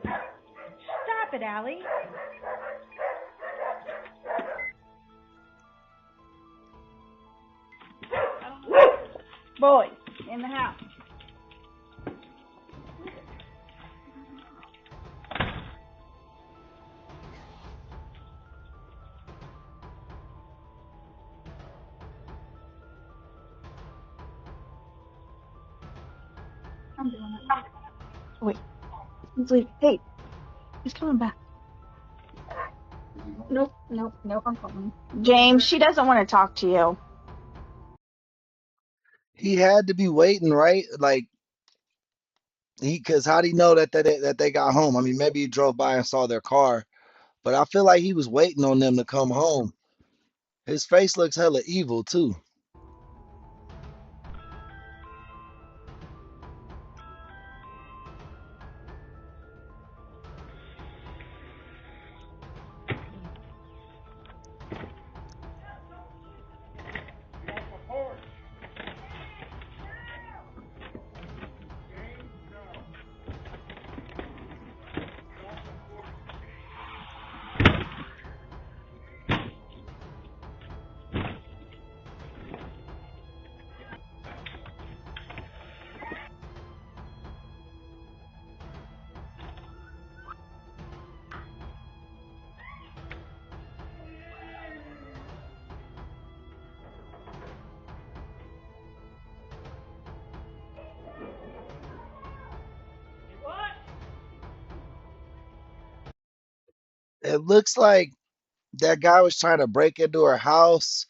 Stop it, Allie. Boys, in the house. I'm doing it. Wait, he's leaving. Hey, he's coming back. Nope, nope, nope, I'm calling. James, she doesn't want to talk to you. He had to be waiting, right? Like because how'd he know that they got home? I mean, maybe he drove by and saw their car, but I feel like he was waiting on them to come home. His face looks hella evil too. It looks like that guy was trying to break into her house